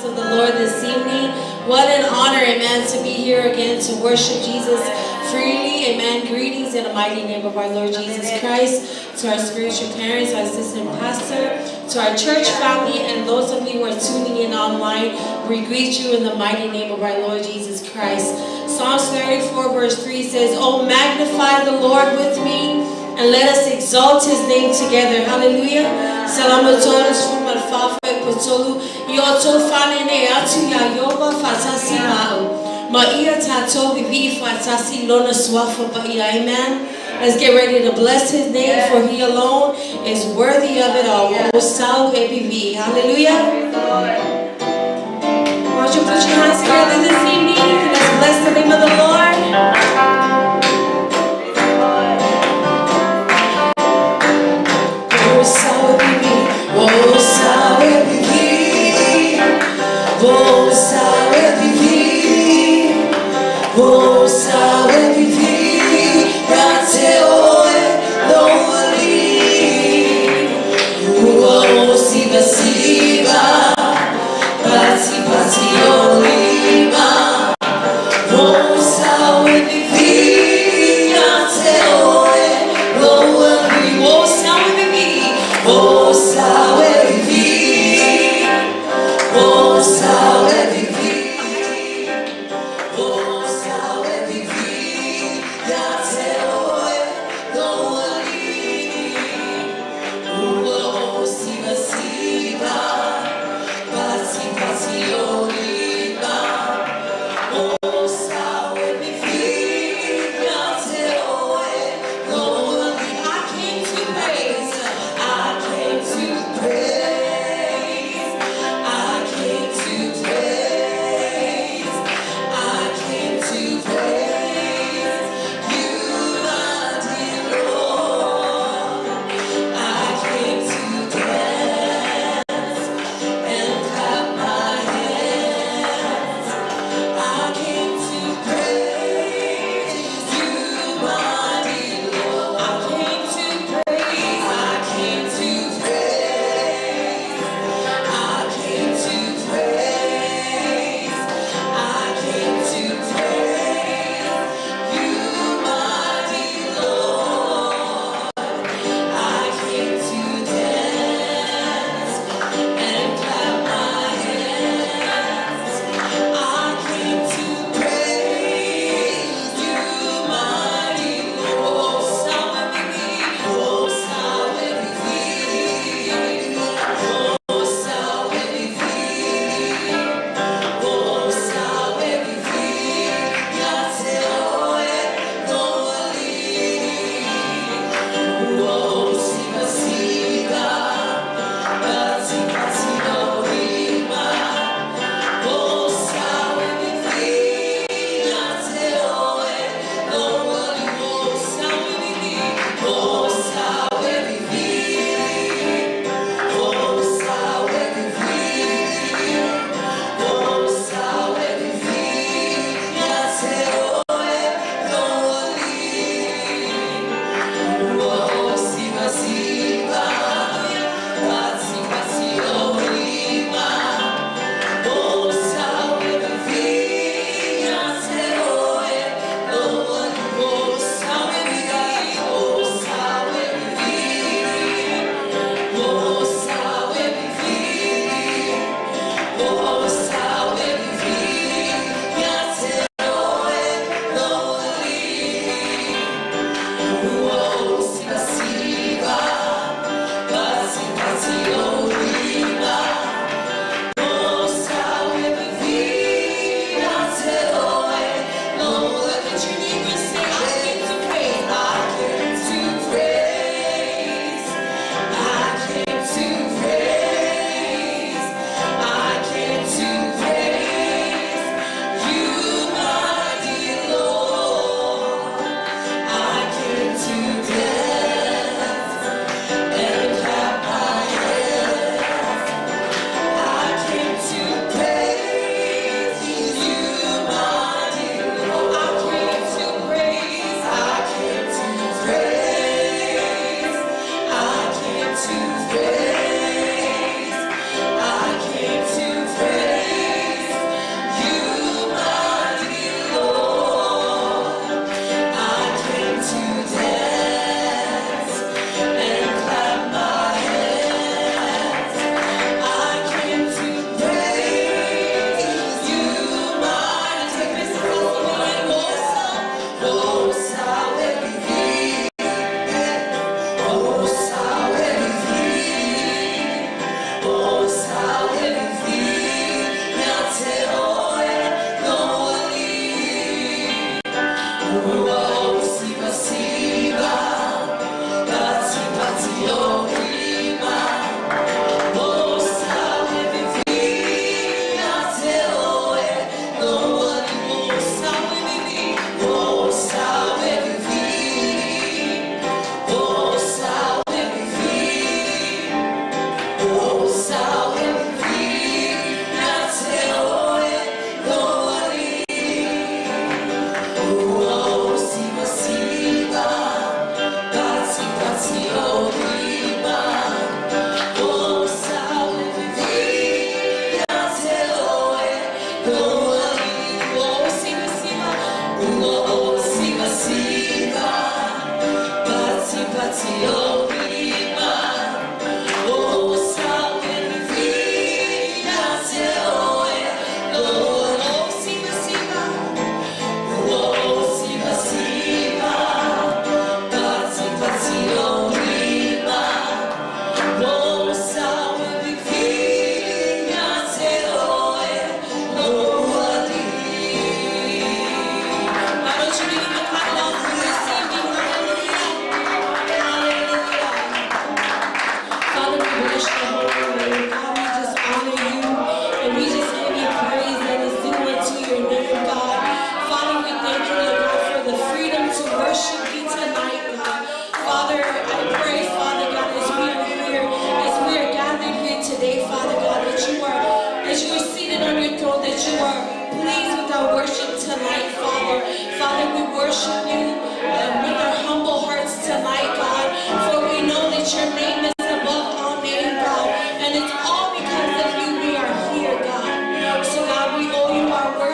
of the Lord this evening. What an honor, amen, to be here again to worship Jesus freely, amen. Greetings in the mighty name of our Lord Jesus Christ, to our spiritual parents, our assistant pastor, to our church family, and those of you who are tuning in online. We greet you in the mighty name of our Lord Jesus Christ. Psalms 34 verse 3 says, "Oh, magnify the Lord with me, and let us exalt his name together." Hallelujah. Salamu todos from Alfafa Potolu. Yoto fanene atu ya yoba fatasi ma'u. Ma'ia tato bibi fatasi lona swafa ba'ia. Amen. Let's get ready to bless his name, for he alone is worthy of it all. Osau ebibi. Hallelujah. Why don't you put your hands together this evening? Let's bless the name of the Lord. Oh,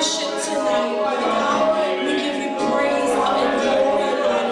Worship tonight, Lord God. We give you praise and glory and honor.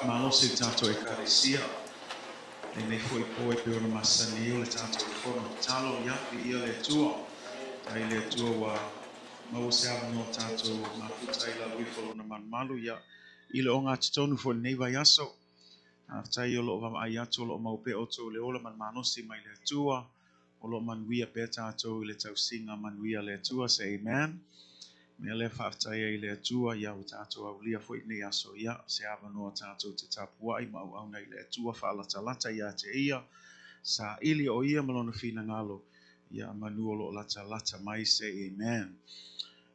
Malosi tato e karesia. E ne foi poi pe ona masani o le tato fono talo ya pi ia le tua. Tai le tua wa mawose no tato mafuta ila wifolo na malu ya ilo onga tonu fo neiva yaso. After yo lo va ayato lo mau pe oto le ola man manosi mai le tua. O lo man wia pe tato le tau singa man wia le tua, say amen. Me le whaftai e le atua ia o tātou au lia fwoi ne aso ia se awa noa tātou te Tupua i mau au nei le atua whaalata ia te ia sa ili o ia malona whina ngalo ia manu lo lata mai, say amen.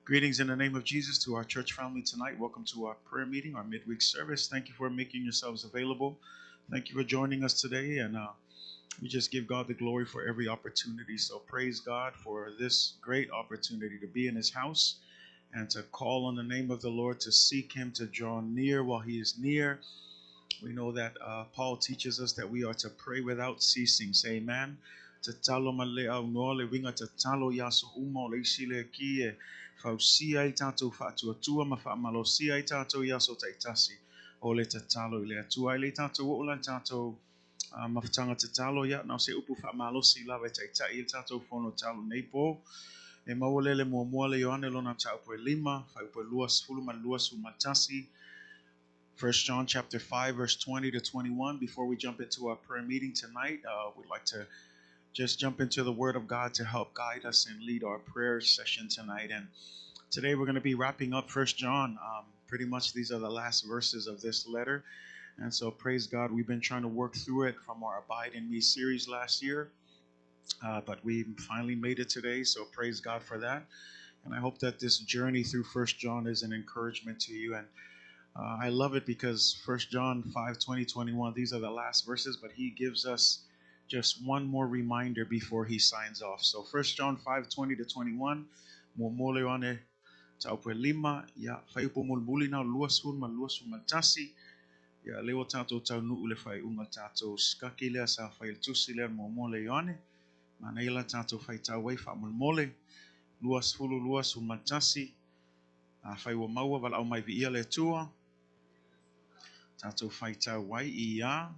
Greetings in the name of Jesus to our church family tonight. Welcome to our prayer meeting, our midweek service. Thank you for making yourselves available. Thank you for joining us today, and we just give God the glory for every opportunity. So praise God for this great opportunity to be in his house and to call on the name of the Lord, to seek him, to draw near while he is near. We know that Paul teaches us that we are to pray without ceasing. Say amen. Te talo male au noa le winga te talo yaso umo le isile ki e fausia I tatou fatu atua ma fa malosia I tatou yaso taitasi o le te talo I le atua I le tatou o la tatou mafutanga te talo ya na se upu fa malosi lava taitai I tatou fono talo neipo. E mawalele mua le yoane lona taupo e lima, faupo luas fulu ma luas umatasi. 1 John chapter 5 verse 20 to 21. Before we jump into our prayer meeting tonight, we'd like to just jump into the Word of God to help guide us and lead our prayer session tonight. And today we're going to be wrapping up 1 John. Pretty much these are the last verses of this letter. And so praise God, we've been trying to work through it from our Abide in Me series last year. But we finally made it today, so praise God for that. And I hope that this journey through 1 John is an encouragement to you. And I love it because 1 John 5, 20, 21, these are the last verses, but he gives us just one more reminder before he signs off. So 1 John 5, 20 to 21, Momoleone taupe lima, ya faipo mulmulina luasun ma luasun matasi, ya lewa tato tau nu ule fai unga tato skakilea sa fai tusile momoleone. Manela tato fai tawai fa mulmole luas fulu luas umatasi fai wa maua wala au mai vi le tua tato fai tawai ia.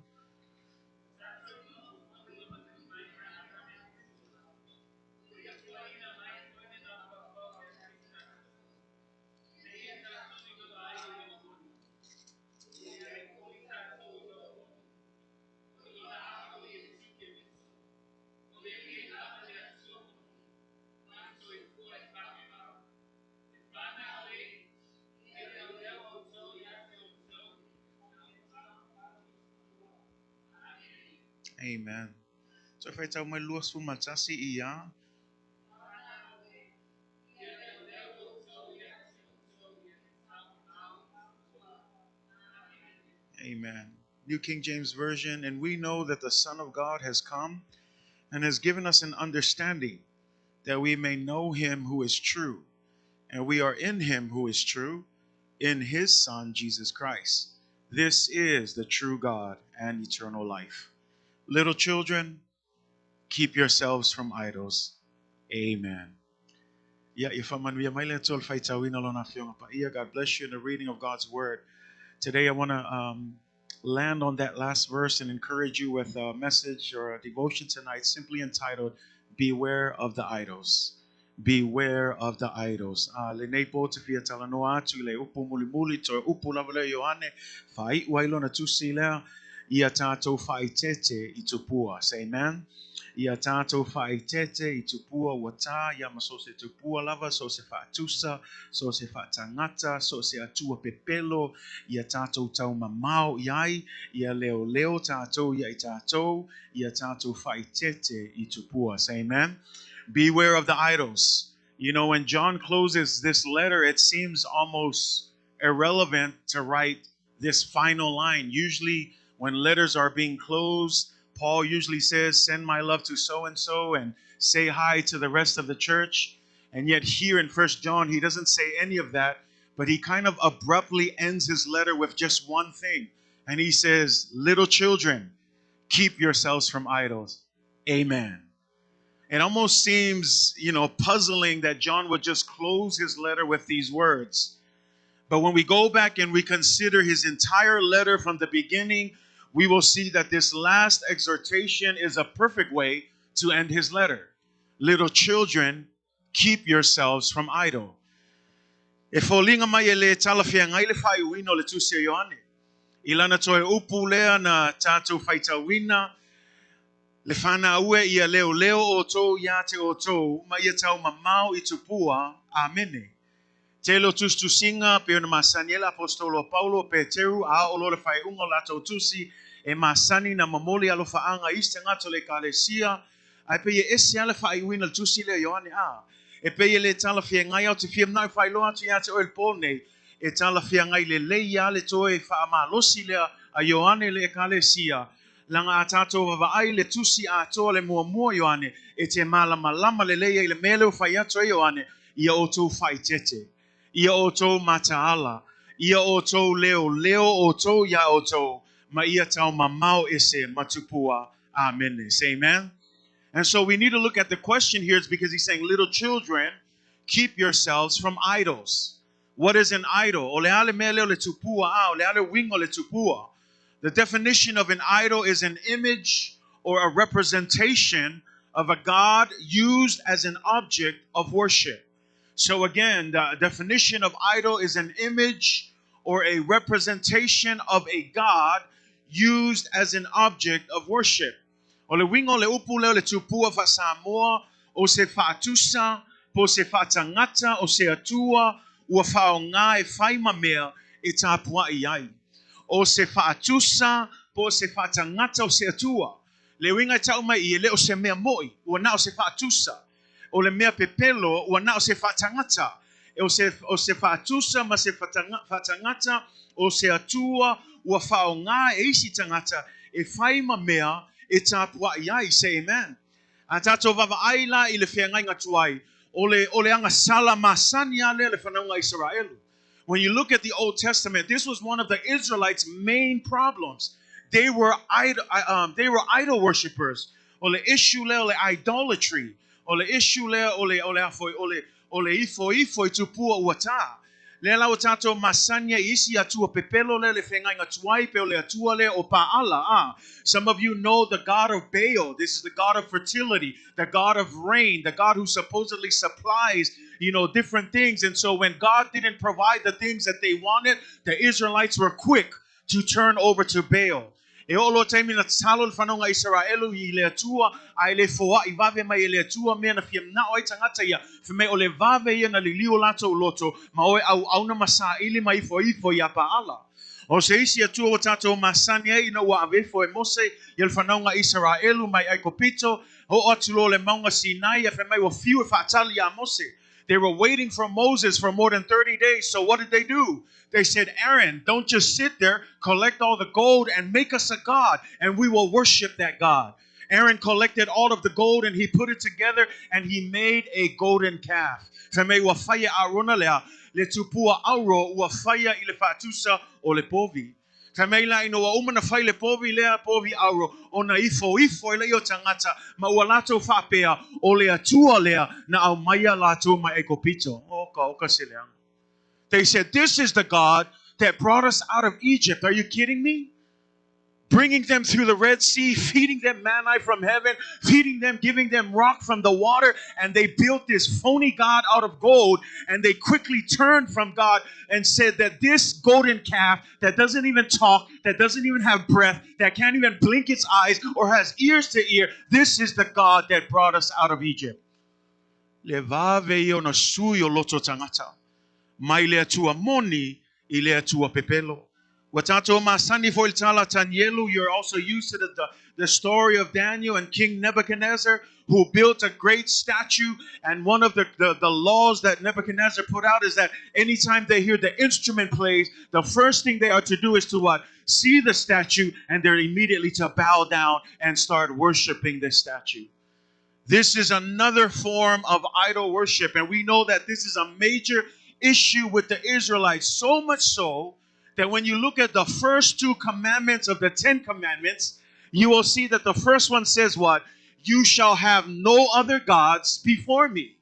Amen. So fai tau mai luas umatasi ia. Amen. New King James Version. And we know that the Son of God has come and has given us an understanding that we may know him who is true. And we are in him who is true, in his Son, Jesus Christ. This is the true God and eternal life. Little children, keep yourselves from idols. Amen. Yeah, if I'm God bless you in the reading of God's word. Today I want to land on that last verse and encourage you with a message or a devotion tonight simply entitled, Beware of the Idols. Beware of the idols. Lenepo te fia talanoa tu le upu muli to upu lavale yoane fai wailo na tu sila ia tato fai tete i Tupua. Say amen. Ia tato fai tete i Tupua wata ia maso se Tupua lava so se fa tusa so se fa tangata so se atua pepelo ia tato tau mamau iai ia leo leo tato ia i tato ia tato fai tete i Tupua. Say amen. Beware of the idols. You know, when John closes this letter, it seems almost irrelevant to write this final line. Usually, when letters are being closed, Paul usually says, send my love to so-and-so and say hi to the rest of the church. And yet here in 1 John, he doesn't say any of that, but he kind of abruptly ends his letter with just one thing. And he says, little children, keep yourselves from idols. Amen. It almost seems, puzzling that John would just close his letter with these words. But when we go back and we consider his entire letter from the beginning, we will see that this last exhortation is a perfect way to end his letter. Little children, keep yourselves from idol. Ilana toe upu lea na tatou faitawina. Le whana ue ia leo leo o tō ia te o tō, ma ia tau mamau I Tupua, amene. Te lo tustu singa, pe ona masaniela apostolo Paulo Peteru, a olo le whai unga lato tusi, e masani na mamoli alo whaanga iste ngato le kalesia, ai pe ia esi ale whai uina le tusi le Ioane a. E pe ia le tala fia ngai au te fia mnau whai loa tu ia te oel pone, e tala fia ngai le leia le toe wha amalosi lea a Ioane le kalesia, langa atato vavaai le tusi atoa le mua Ioane e te malama le leia I le mele o whai ato Ioane ia o tō whai tete ia o tō mataala ia o tō leo o tō ia o tō ma ia tau mamau ese matupua. Amen. Say amen. And so we need to look at the question here is because he's saying, little children, keep yourselves from idols. What is an idol? Ole ale mele le tupua a ole ale wingo le tupua. The definition of an idol is an image or a representation of a god used as an object of worship. So again, the definition of idol is an image or a representation of a god used as an object of worship. Ole wingo le upu leo le tupua fa Samoa o se fatusa po se fatangata o se atua ua faonga e faima mea e tapua iai. O se fatusa po se fatangata o se atua. Le winga tau mai I le o se mea moi ua na o se fatusa. O le mea pepelo ua na o se fatangata. O se fatusa ma se fatangata o se atua ua faonga e isi tangata e faima mea e tapua iai. Say amen. A tato vava aila I le whiangai ngatuai. Ole anga sala masani ale le whanaunga Israelu. When you look at the Old Testament, this was one of the Israelites' main problems. They were idol worshippers. Ole issue le ole idolatry. Ole issue le ole ifo tupua uata. Le la tato masanya isi atua pepelo le whengai ngatuai pe ole atua le o paala. Some of you know the god of Baal. This is the god of fertility, the god of rain, the god who supposedly supplies, different things. And so when God didn't provide the things that they wanted, the Israelites were quick to turn over to Baal. E olo taimi na talo le whanonga Israelu I le atua, ai le foa I vave mai le atua mea na fia mna oi tangata ia, whime o le vave ia na li liu lato loto, ma oe au na masa ili mai ifo ia paala. O se isi atua o tato masani ai na ua avefo e mose, ia le whanonga Israelu mai ai kopito, ho atulo le maunga Sinai, e whime o fiu e whaatali a mose. They were waiting for Moses for more than 30 days. So what did they do? They said, Aaron, don't just sit there, collect all the gold and make us a god, and we will worship that God. Aaron collected all of the gold and he put it together and he made a golden calf. Le tupua auro ua faya I le fatusa o le povi. Tamaila ino wa umana faile povi lea povi auro ona ifo ila yo tangata ma walato fapea o lea tua lea na au maya lato ma ekopito. Oka sileang. They said, this is the God that brought us out of Egypt. Are you kidding me? Bringing them through the Red Sea, feeding them manna from heaven, feeding them, giving them rock from the water, and they built this phony God out of gold, and they quickly turned from God and said that this golden calf that doesn't even talk, that doesn't even have breath, that can't even blink its eyes or has ears to ear, this is the God that brought us out of Egypt. Levave ona suyo loto tangata. Mai lea tua moni, I lea tua pepelo. Watato masani for tala tanyelu. You're also used to the story of Daniel and King Nebuchadnezzar, who built a great statue. And one of the laws that Nebuchadnezzar put out is that anytime they hear the instrument plays, the first thing they are to do is to what? See the statue, and they're immediately to bow down and start worshiping the statue. This is another form of idol worship, and we know that this is a major issue with the Israelites, so much so that when you look at the first two commandments of the 10 commandments, you will see that the first one says what? You shall have no other gods before me.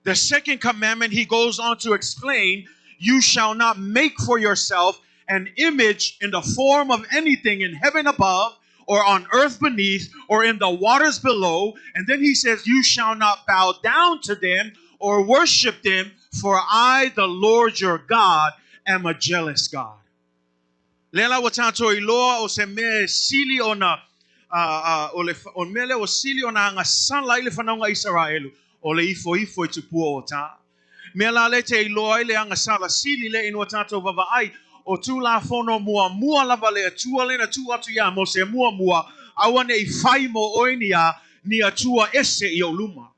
The second commandment, he goes on to explain, you shall not make for yourself an image in the form of anything in heaven above, or on earth beneath, or in the waters below. And then he says, you shall not bow down to them or worship them, for I, the Lord your God, am a jealous God. Lela watanto iloa o se me sili ona o mele o sili ona nga sanla ile fanonga Israelu o le ifo I tupua o ta. Mela le te iloa ile anga sala sili le inu watanto vava ai o tu la fono mua lava le atua le na tu atu ya mo se mua awane I fai mo oinia ni atua ese I o luma.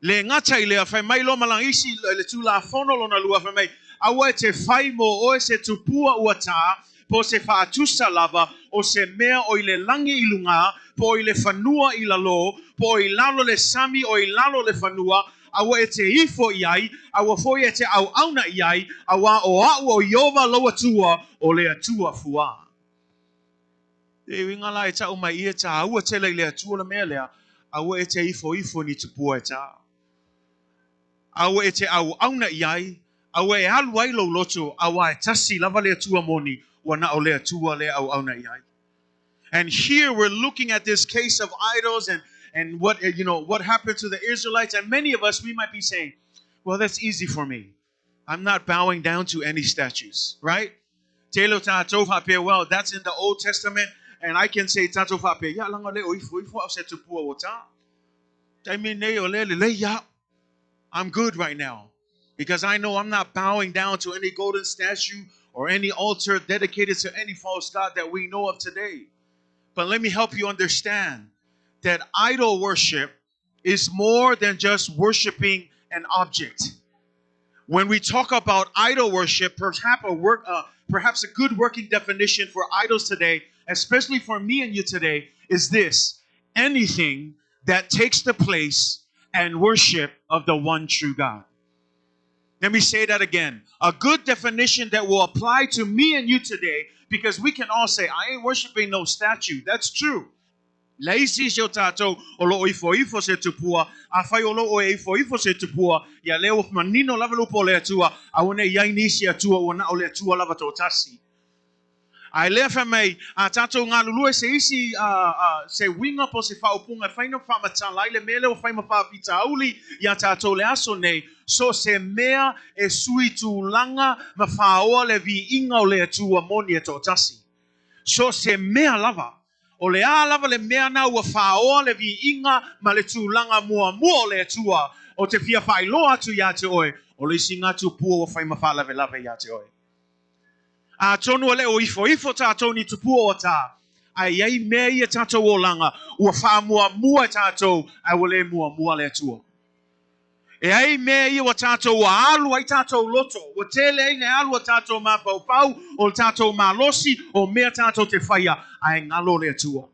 Le ngata ile fai mai lo malang isi le tu la fono lo na lua fai mai awa te fai mo o se tupua uata po se fa atusa lava o se mea o ile langi ilunga po ile fanua ila lo po ilalo le sami o ilalo le fanua awa te ifo iai awa foi te au auna iai awa o au o yova lo atua o le atua fua e wingala e ta o mai e ta awa te le atua le mea lea awa te ifo ni tupua ta awa te au auna iai awa e alu ai lo loto awa e tasi lava le atua moni wana o le atua le au auna iai. And here we're looking at this case of idols and what what happened to the Israelites, and many of us we might be saying, well, that's easy for me. I'm not bowing down to any statues, right? Well, that's in the Old Testament, and I can say I'm good right now because I know I'm not bowing down to any golden statue or any altar dedicated to any false god that we know of today. But let me help you understand that idol worship is more than just worshiping an object. When we talk about idol worship, perhaps a good working definition for idols today, especially for me and you today, is this: anything that takes the place and worship of the one true God. Let me say that again. A good definition that will apply to me and you today, because we can all say, I ain't worshiping no statue. That's true. Laisi se tatou o lo ifo se tupua, a fai o lo o ifo se tupua, ya leo manino lava lupo le atua, a one yai nisi atua o na o le atua lava totasi. Ai lea fa mai a tatou ngā lulue se isi se winga po se whaupunga whaina whamatala i le mele o whaima whapita auli ia tatou le aso nei so se mea e sui tu langa ma whaoa le vi inga o le atua moni e tōtasi. So se mea lava o le a lava le mea na ua whaoa le vi inga ma le tu langa mua le atua o te fia whailo atu ia te oe o le singa tu pua o whaima whalave lave ia te oe. A tonu ale o ifo tātou ni tupua o tā. Ai ai mea ia tātou o langa. Ua wha mua tātou ai wale mua le atua. E ai mea ia wa tātou wa alu ai tātou loto. Wa tele ai ne alu a tātou mā pau o tātou mā losi o mea tātou te whaia ai ngalo le atua.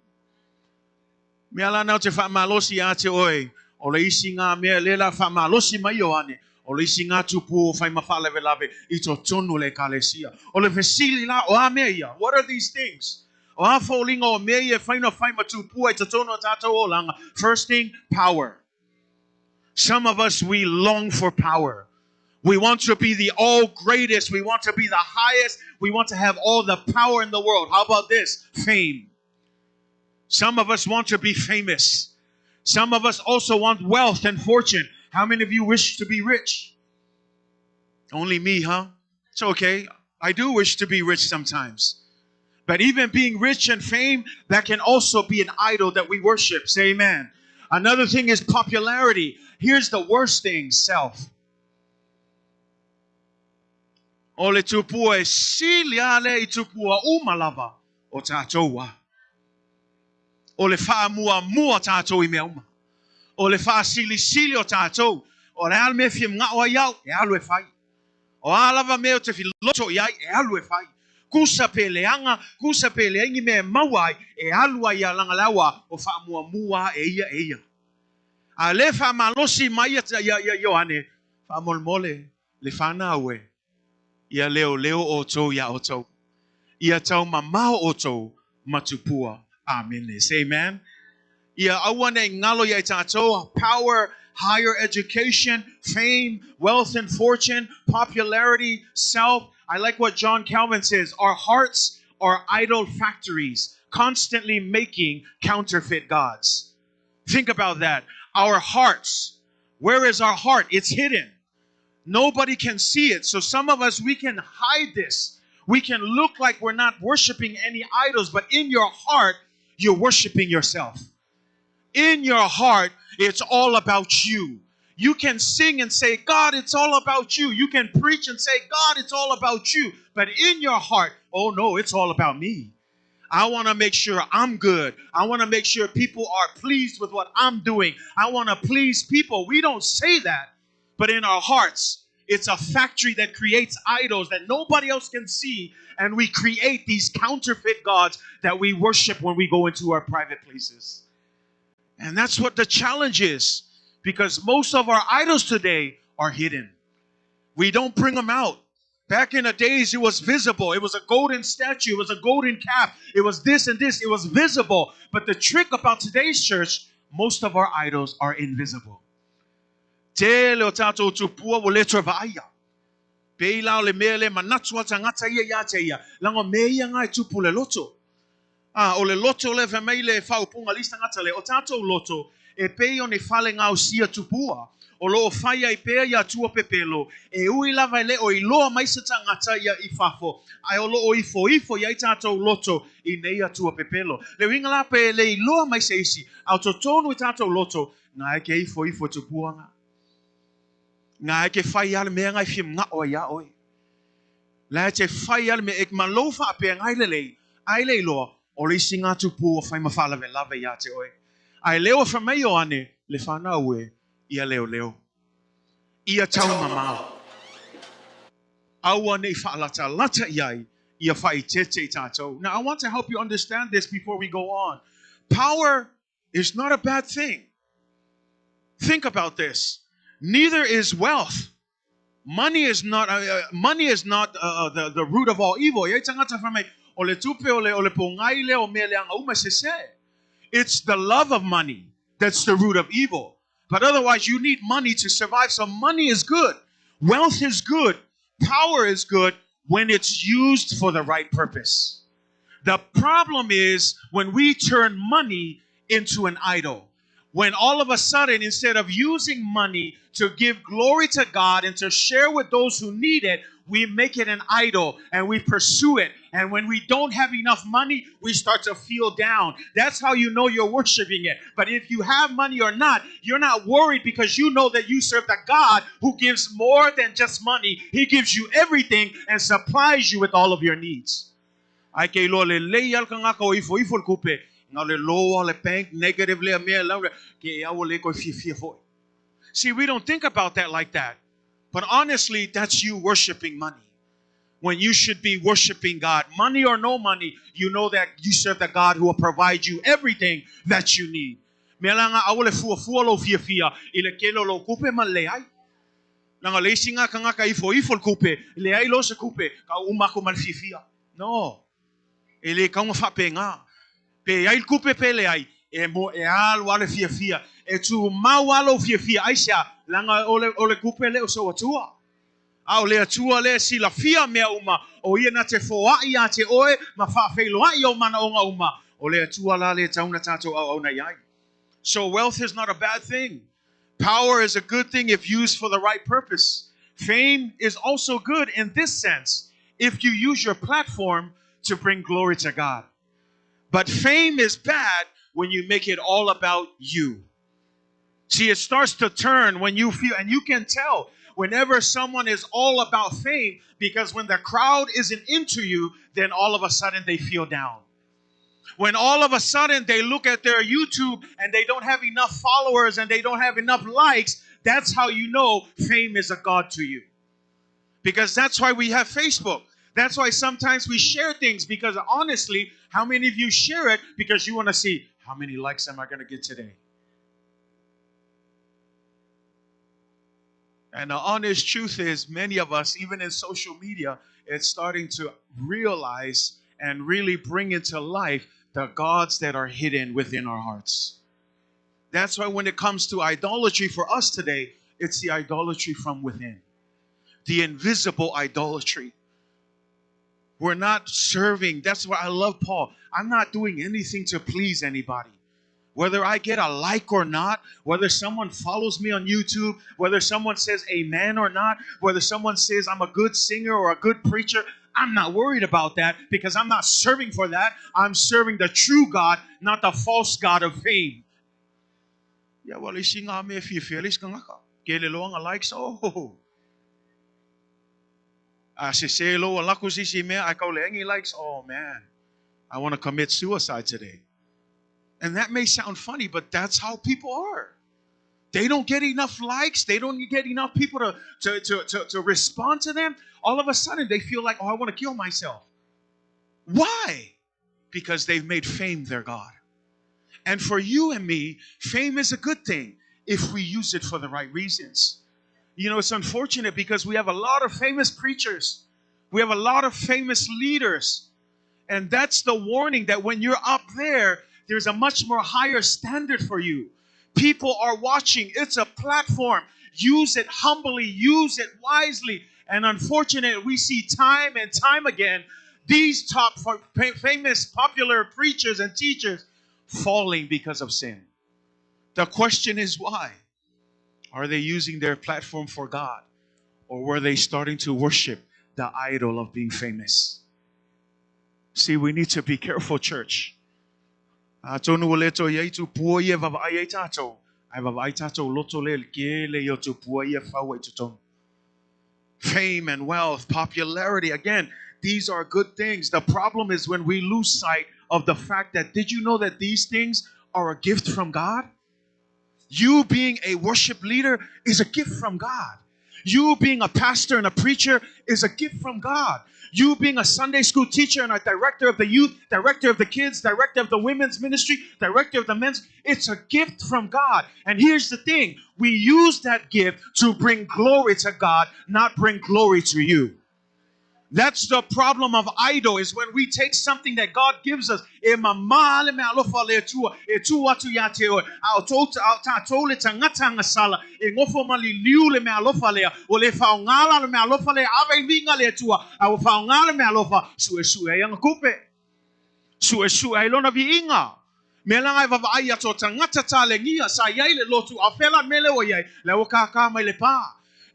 Mea la nau te wha mā losi a te oe. O le isi ngā mea lela wha mā losi mai o ane. Ole singa tupu fai mafale velave ito tonu le kalesia. Ole vesili la o ameia. What are these things? O afolinga o meia fai no fai matupu ito tono tato o langa. First thing, power. Some of us, we long for power. We want to be the all greatest. We want to be the highest. We want to have all the power in the world. How about this? Fame. Some of us want to be famous. Some of us also want wealth and fortune. How many of you wish to be rich? Only me, huh? It's okay. I do wish to be rich sometimes. But even being rich and fame, that can also be an idol that we worship. Say amen. Another thing is popularity. Here's the worst thing, self. Ole tupua e siliale I tupua umalava o tatoa. Ole fa mua tatou I meuma. Ole fa sili o tatou. O le alme fi mga o yau e alu e fai. O alava meo te fi loto iai e alu e fai. Kusa peleanga, kusa peleangi me mawai e alu ai langa lawa o fa mua e ia. A le fa malosi mai ya Yohane fa molmole le fana awe. Ia leo oto ya oto. Ia tau mamao oto matupua. Amen. Say amen. Ia awane ngalo ya tato power, higher education, fame, wealth and fortune, popularity, self. I like what John Calvin says. Our hearts are idol factories, constantly making counterfeit gods. Think about that. Our hearts. Where is our heart? It's hidden. Nobody can see it. So some of us, we can hide this. We can look like we're not worshiping any idols, but in your heart, you're worshiping yourself. In your heart, it's all about you. You can sing and say, God, it's all about you. You can preach and say, God, it's all about you. But in your heart, oh no, it's all about me. I want to make sure I'm good. I want to make sure people are pleased with what I'm doing. I want to please people. We don't say that. But in our hearts, it's a factory that creates idols that nobody else can see. And we create these counterfeit gods that we worship when we go into our private places. And that's what the challenge is. Because most of our idols today are hidden. We don't bring them out. Back in the days, it was visible. It was a golden statue. It was a golden calf. It was this and this. It was visible. But the trick about today's church, most of our idols are invisible. Te leo tatou tupua wo le travaia. Pe lao le mele manatua tangata ia te ia. Lango meia ngai tupu le loto. O le loto le vemei le whaupunga lista ngata le. O tatou loto e pei o ne fale ngau sia tupua. O lo faya I pea ia tua pepelo. E ui lava le o iloa maisa tangata ia I fafo. Ai o lo o ifo ia I tatou loto I neia tua pepelo. Le winga la pe le iloa maisa isi. Au totonu I tatou loto. Nga eke ifo tupua nga. Nga eke fai ale mea ngai fim nga o ia oi. La te fai ale me ek malofa ape ngai lelei. Ai le iloa. O le isi ngā tupu o fai mawhala ve lave ia te oi. Ai leo fa mai o ane le whanau ue. Ia leo. Ia tau mamau. Aua nei whaalata lata iai. Ia whai tete tātou. Now I want to help you understand this before we go on. Power is not a bad thing. Think about this. Neither is wealth. Money is not the root of all evil. Ia tangata fa mai o le tupe o le pongai le o mele anga uma se se. It's the love of money that's the root of evil. But otherwise, you need money to survive. So money is good. Wealth is good. Power is good when it's used for the right purpose. The problem is when we turn money into an idol. When all of a sudden, instead of using money to give glory to God and to share with those who need it, we make it an idol and we pursue it. And when we don't have enough money, we start to feel down. That's how you know you're worshiping it. But if you have money or not, you're not worried because you know that you serve the God who gives more than just money. He gives you everything and supplies you with all of your needs. Ai ke lo le leial ka ngaka o ifo kupe. Nga le loa le bank negative le mea laura ke ia le ko fifia foi. See, we don't think about that like that. But honestly, that's you worshiping money. When you should be worshiping God. Money or no money, you know that you serve the God who will provide you everything that you need. Mea langa awole fua lo fia ile kelo lo kupe ma le ai. Nanga lesinga kanga ka ifo kupe. Le ai lo se kupe. Ka umako malfifia. No. Ele ka unga fapenga. Pe ai kupe pe le ai. E mo e al wale fia. E tu mawalo fia. Aisha. Langa ole kupe le o so atua. Au le atua le si la fia mea uma. O ia na te foa ia te oe. Ma fa feiloa i o mana onga uma. O le atua la le tauna tato au na iai. So wealth is not a bad thing. Power is a good thing if used for the right purpose. Fame is also good in this sense if you use your platform to bring glory to God. But fame is bad when you make it all about you. See, it starts to turn when you feel, and you can tell whenever someone is all about fame, because when the crowd isn't into you, then all of a sudden they feel down. When all of a sudden they look at their YouTube and they don't have enough followers and they don't have enough likes, that's how you know fame is a god to you. Because that's why we have Facebook. That's why sometimes we share things, because honestly, how many of you share it because you want to see, how many likes am I going to get today? And the honest truth is, many of us, even in social media, it's starting to realize and really bring into life the gods that are hidden within our hearts. That's why when it comes to idolatry for us today, it's the idolatry from within. The invisible idolatry. We're not serving. That's why I love Paul. I'm not doing anything to please anybody. Whether I get a like or not, whether someone follows me on YouTube, whether someone says amen or not, whether someone says I'm a good singer or a good preacher, I'm not worried about that, because I'm not serving for that. I'm serving the true God, not the false God of fame. Yeah, well, if you feel it's going to like so. I say lo alako si me I call likes. Oh man, I want to commit suicide today. And that may sound funny, but that's how people are. They don't get enough likes. They don't get enough people to respond to them. All of a sudden, they feel like, oh, I want to kill myself. Why? Because they've made fame their God. And for you and me, fame is a good thing if we use it for the right reasons. You know, it's unfortunate because we have a lot of famous preachers. We have a lot of famous leaders. And that's the warning, that when you're up there, there's a much more higher standard for you. People are watching. It's a platform. Use it humbly. Use it wisely. And unfortunately, we see time and time again these top famous popular preachers and teachers falling because of sin. The question is why? Are they using their platform for God? Or were they starting to worship the idol of being famous? See, we need to be careful, church. Fame and wealth, popularity, again, these are good things. The problem is when we lose sight of the fact that, did you know that these things are a gift from God? You being a worship leader is a gift from God. You being a pastor and a preacher is a gift from God. You being a Sunday school teacher and a director of the youth, director of the kids, director of the women's ministry, director of the men's, it's a gift from God. And here's the thing, we use that gift to bring glory to God, not bring glory to you. That's the problem of idol, is when we take something that God gives us.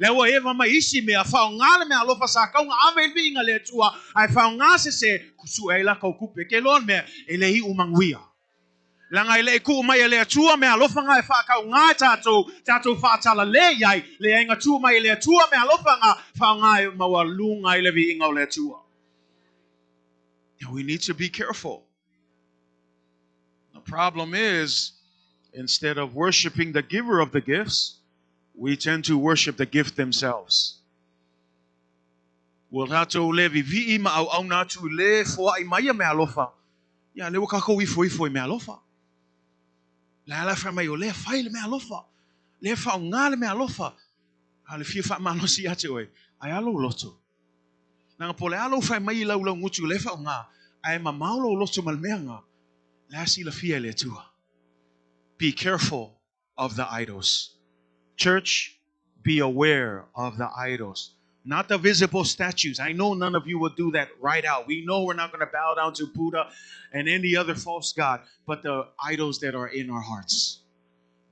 Lewa eva maishi me afaongale me alofa saka unga ave vinga le tua ai faongase se kusuela ka kupe ke lon me elehi umangwia langa ile ku mai le tua me alofa nga fa ka unga tatou fa tala le yai le ainga tu mai le tua me alofa nga fa nga mawalunga ile vinga le tua. And we need to be careful. The problem is, instead of worshiping the giver of the gifts, we tend to worship the gift themselves. Well, tatou le vivi ma au na tu le fo ai mai me alofa. Ya le ka ko ifo me alofa. La fa mai o le fai me alofa. Le fa ngale me alofa. Ale fia fa malo si ate oi. Ai alo loto. Nanga pole alo fai mai lau ngutu le fa nga. Ai ma maulo loto malmeanga. La si la fia le tua. Be careful of the idols. Church, be aware of the idols. Not the visible statues. I know none of you will do that right out. We know we're not going to bow down to Buddha and any other false god, but the idols that are in our hearts.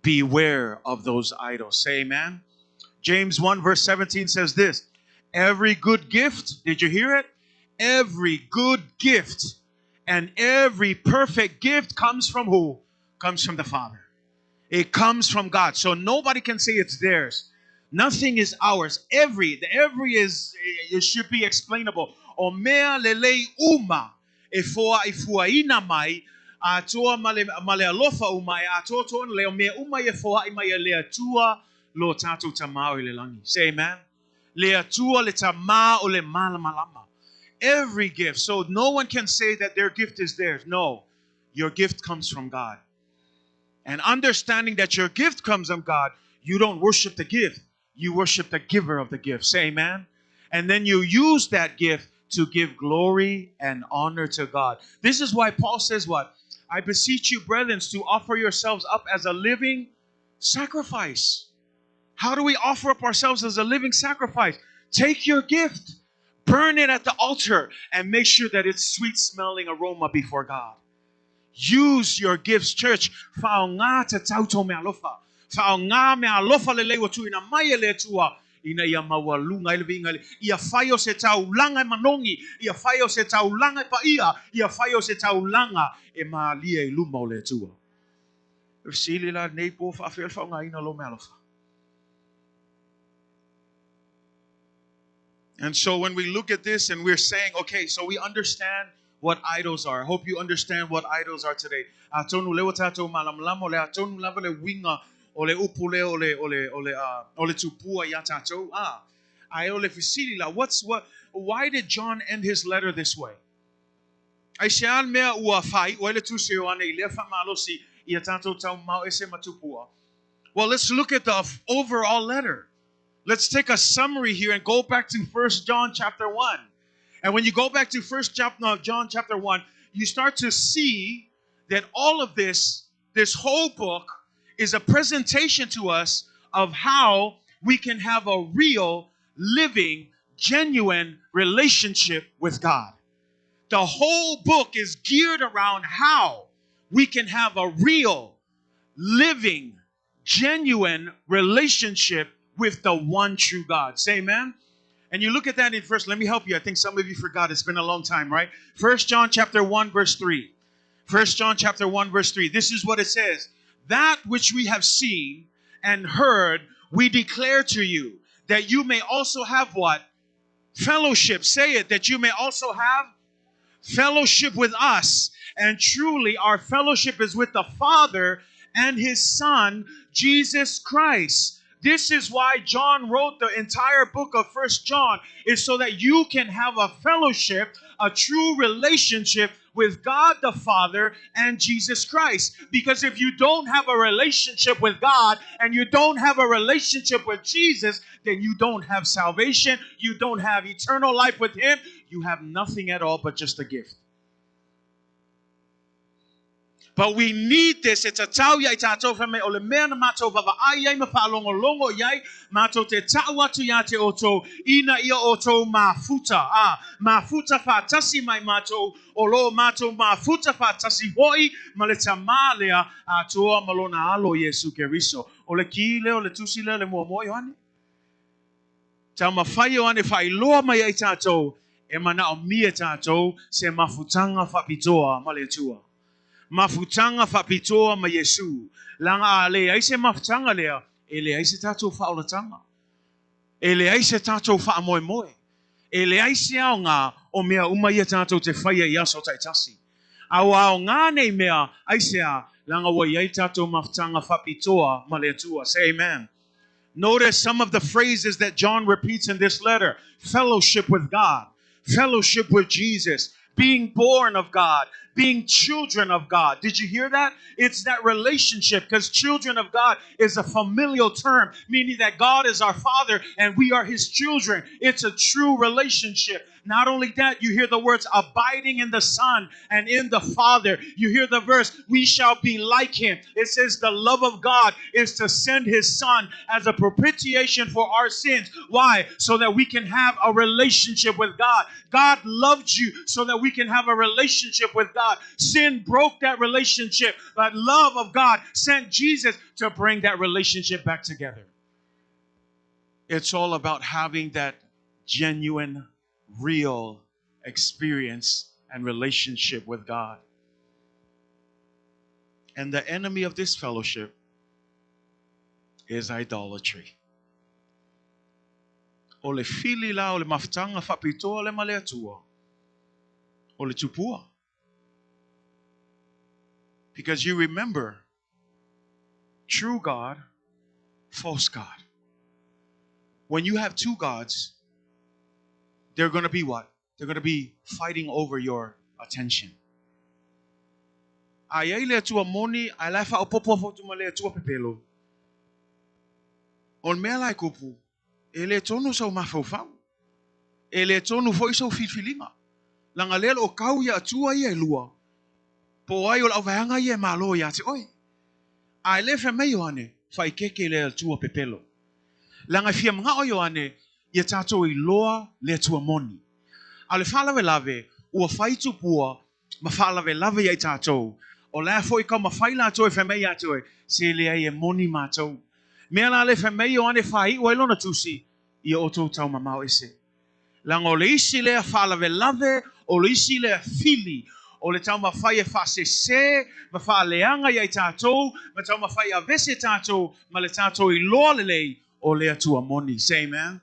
Beware of those idols. Say amen. James 1 verse 17 says this. Every good gift, did you hear it? Every good gift and every perfect gift comes from who? Comes from the Father. It comes from God. So nobody can say it's theirs. Nothing is ours. Every is, it should be explainable. O mea lele uma e foa ina mai a toa male alofa umai a toto leo mea uma e foa i mai lea tua lo tatu tamao i le langi. Say amen. Lea tua le tamao le malamalama. Every gift. So no one can say that their gift is theirs. No. Your gift comes from God. And understanding that your gift comes from God, you don't worship the gift. You worship the giver of the gift. Say amen. And then you use that gift to give glory and honor to God. This is why Paul says what? I beseech you, brethren, to offer yourselves up as a living sacrifice. How do we offer up ourselves as a living sacrifice? Take your gift, burn it at the altar, and make sure that it's sweet-smelling aroma before God. Use your gifts, church. Faonga te tauto me alofa. Faonga me alofa le lewa tu ina mai le tua. Ina ia mawalunga ile vinga le. Ia faio se taulanga manongi. Ia faio se taulanga pa ia. Ia faio se taulanga e maalia I luma o le tua. Sili la nepo fa fel faonga ina lo me alofa. And so when we look at this and we're saying, okay, so we understand what idols are. I hope you understand what idols are today. Atonu lewa tatou malamlamo le atonu lava le winga o le upule o le tupua ya tatou. Ai o le fisili la. Why did John end his letter this way? Ai sean mea ua fai o le tuseo ane I le fa malosi ia tatou tau mau ese matupua. Well, let's look at the overall letter. Let's take a summary here and go back to 1 John chapter 1. And when you go back to John chapter 1, you start to see that all of this whole book is a presentation to us of how we can have a real, living, genuine relationship with God. The whole book is geared around how we can have a real, living, genuine relationship with the one true God. Say amen. And you look at that in first, let me help you. I think some of you forgot. It's been a long time, right? 1 John chapter 1, verse 3. 1 John chapter 1, verse 3. This is what it says. That which we have seen and heard, we declare to you, that you may also have what? Fellowship. Say it, that you may also have fellowship with us. And truly, our fellowship is with the Father and His Son, Jesus Christ. This is why John wrote the entire book of 1 John, is so that you can have a fellowship, a true relationship with God the Father and Jesus Christ. Because if you don't have a relationship with God and you don't have a relationship with Jesus, then you don't have salvation, you don't have eternal life with Him, you have nothing at all but just a gift. But we need this. It's a tau yai tatou fame o le mea na matou vava ai yai mawhalongo longo yai matou te taua tu ya te oto ina ia oto mafuta. Mafuta whatasi mai matou o lo matou mafuta whatasi hoi ma le tamalea toa malona alo Yesu Keriso. O le kile o le tusile le mua moi ane. Tau mawhai o ane whai loa mai ai tatou e mana o mia tatou se mafutanga whapitoa ma le tua. Mafutanga whapitoa ma Yesu. Langa a le aise mafutanga lea, e le aise tatou whaolatanga. E le aise tatou whaamoe moe. E le aise au ngā o mea umaia tatou te whaia I aso taitasi. Au au ngā nei mea aise a langa wa iai tatou mafutanga whapitoa ma le tua. Say amen. Notice some of the phrases that John repeats in this letter. Fellowship with God. Fellowship with Jesus. Being born of God. being children of God. Did you hear that? It's that relationship, because children of God is a familial term, meaning that God is our Father and we are His children. It's a true relationship. Not only that, you hear the words abiding in the Son and in the Father. You hear the verse, we shall be like Him. It says the love of God is to send His Son as a propitiation for our sins. Why? So that we can have a relationship with God. God loved you so that we can have a relationship with God. Sin broke that relationship, but love of God sent Jesus to bring that relationship back together. It's all about having that genuine, real experience and relationship with God. And the enemy of this fellowship is idolatry. Ole fili la ole maftanga fapito ole maleatua. Ole tupua. Because you remember, true God, false God. When you have two gods, they're going to be what? They're going to be fighting over your attention. Ayaile tua moni, alaifa opopo fotumale tua pepelo. On mela kupu, ele tonu sa mafofau. Ele tonu foi so filfilinga. Langalelo o kau ya tua ye lua. Po ai o avanga ye malo ya te oi. Ai le fe me yoane, fai keke le tua pepelo. Langa fia mga o yoane, ye tato I loa le tua moni. Ale fala ve lave, ua fai tupua, ma fala ve lave ye tato. O la foi ka ma fai la to fe me ya to, se le ye moni mato. Me la le fe me yoane fai o lona tusi, ye oto tau mamau ese. Langa o le isi le fala ve lave, o le isi le fili. O le tau mawhai e whase se, ma wha leanga i tātou, ma tau mawhai a vese tātou, ma le tātou I loa lelei o le atua moni. Say amen.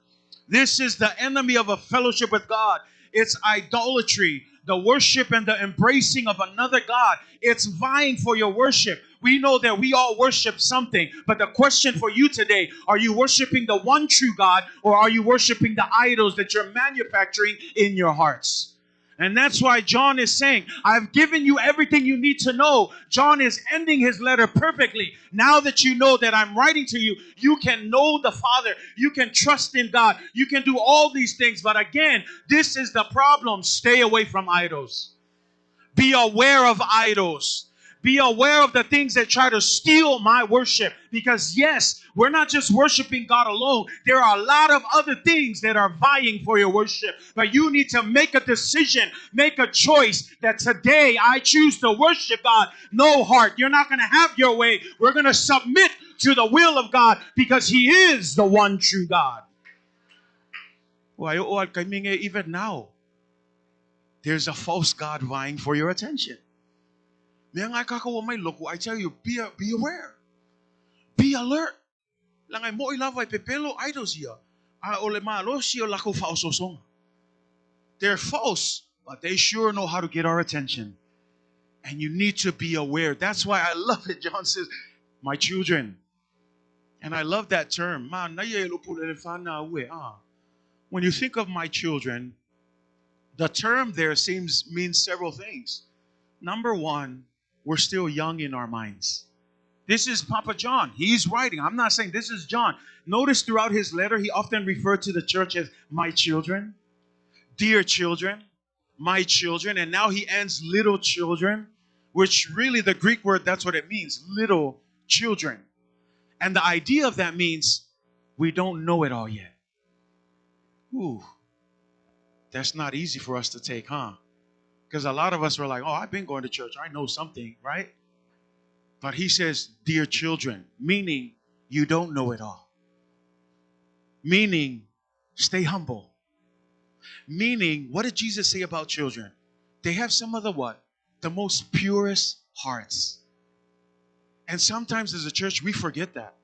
This is the enemy of a fellowship with God. It's idolatry, the worship and the embracing of another God. It's vying for your worship. We know that we all worship something, but the question for you today, are you worshiping the one true God, or are you worshiping the idols that you're manufacturing in your hearts? And that's why John is saying, I've given you everything you need to know. John is ending his letter perfectly. Now that you know that I'm writing to you, you can know the Father. You can trust in God. You can do all these things. But again, this is the problem. Stay away from idols. Be aware of idols. Be aware of the things that try to steal my worship. Because yes, we're not just worshiping God alone. There are a lot of other things that are vying for your worship. But you need to make a decision, make a choice that today I choose to worship God. No heart. You're not going to have your way. We're going to submit to the will of God because He is the one true God. Even now, there's a false God vying for your attention. I tell you, be aware. Be alert. They're false, but they sure know how to get our attention. And you need to be aware. That's why I love it. John says, my children. And I love that term. When you think of my children, the term there means several things. Number one, we're still young in our minds. This is Papa John. He's writing. I'm not saying this is John. Notice throughout his letter, he often referred to the church as my children, dear children, my children. And now he ends little children, which really the Greek word, that's what it means, little children. And the idea of that means we don't know it all yet. Ooh, that's not easy for us to take, huh? Because a lot of us are like, oh, I've been going to church. I know something, right? But he says, dear children, meaning you don't know it all. Meaning, stay humble. Meaning, what did Jesus say about children? They have some of the what? The most purest hearts. And sometimes as a church, we forget that.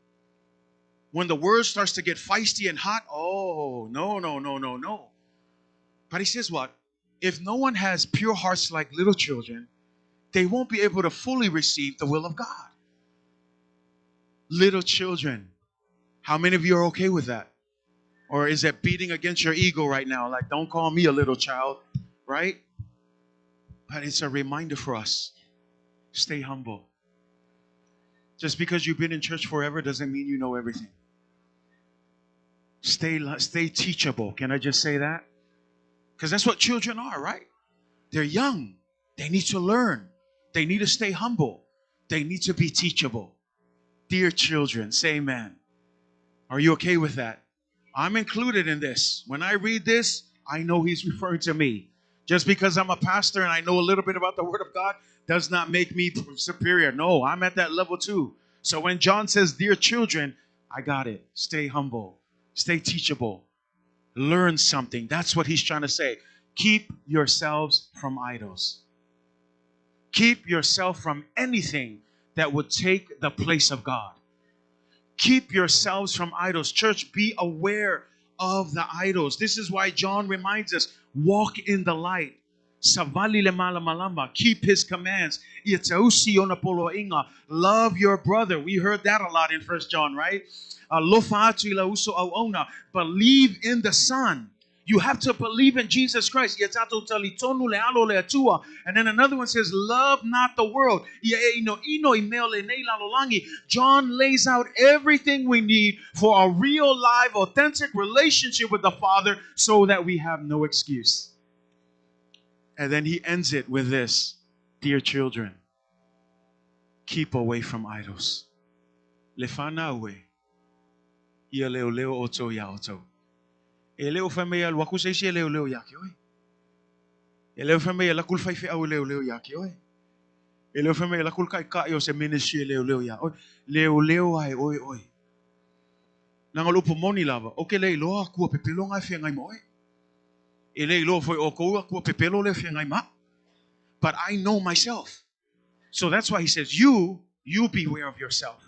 When the word starts to get feisty and hot, oh, no. But he says what? If no one has pure hearts like little children, they won't be able to fully receive the will of God. Little children. How many of you are okay with that? Or is it beating against your ego right now? Like, don't call me a little child, right? But it's a reminder for us. Stay humble. Just because you've been in church forever doesn't mean you know everything. Stay teachable. Can I just say that? Because that's what children are, right? They're young. They need to learn. They need to stay humble. They need to be teachable. Dear children, say amen. Are you okay with that? I'm included in this. When I read this, I know he's referring to me. Just because I'm a pastor and I know a little bit about the Word of God does not make me superior. No, I'm at that level too. So when John says, dear children, I got it. Stay humble. Stay teachable. Learn something. That's what he's trying to say. Keep yourselves from idols. Keep yourself from anything that would take the place of God. Keep yourselves from idols. Church, be aware of the idols. This is why John reminds us, walk in the light. Keep his commands. Love your brother. We heard that a lot in 1 John, right? Believe in the Son. You have to believe in Jesus Christ. And then another one says, love not the world. John lays out everything we need for a real, live, authentic relationship with the Father so that we have no excuse. And then he ends it with this. Dear children, keep away from idols. Lefana away. Ia leo leo oto ya oto. Eleo famea waku se leo leo yake oi. Eleo famea la kulfai fe au leo leo yake oi. Eleo famea la kulkai ka yo se ministry leo leo ya oi. Leo leo ai oi oi. Nanga lupo moni lava. Oke lei loa kua pepelo ngai fe ngai moi. Elei lo foi o kua kua pepelo le fe ngai ma. But I know myself. So that's why he says, you beware of yourself.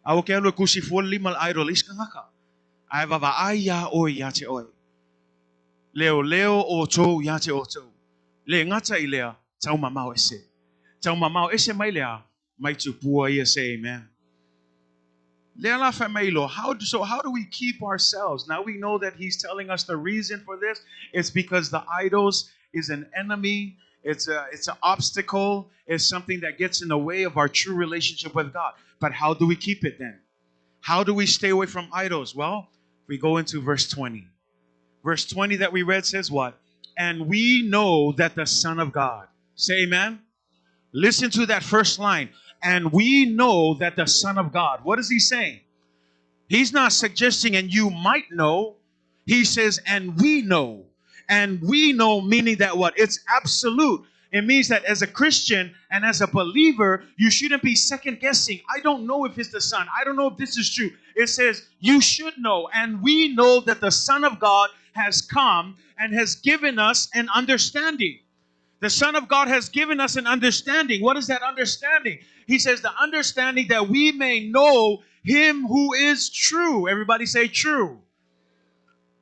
Awo ke alo kusi fo limal idol is kangaka. Ai vava aya oi yate oi. Leo leo oto yate oto. Le ngata ilea tau mamao ese. Tau mamao ese mai lea mai tupua ia say amen. Leala famelo. How do we keep ourselves? Now we know that he's telling us the reason for this. It's because the idols is an enemy. It's an obstacle. It's something that gets in the way of our true relationship with God. But how do we keep it then? How do we stay away from idols? Well, we go into verse 20. Verse 20 that we read says what? And we know that the Son of God. Say amen. Listen to that first line. And we know that the Son of God. What is he saying? He's not suggesting and you might know. He says, and we know. And we know meaning that what? It's absolute. It means that as a Christian and as a believer, you shouldn't be second guessing. I don't know if it's the Son. I don't know if this is true. It says you should know. And we know that the Son of God has come and has given us an understanding. The Son of God has given us an understanding. What is that understanding? He says the understanding that we may know him who is true. Everybody say true.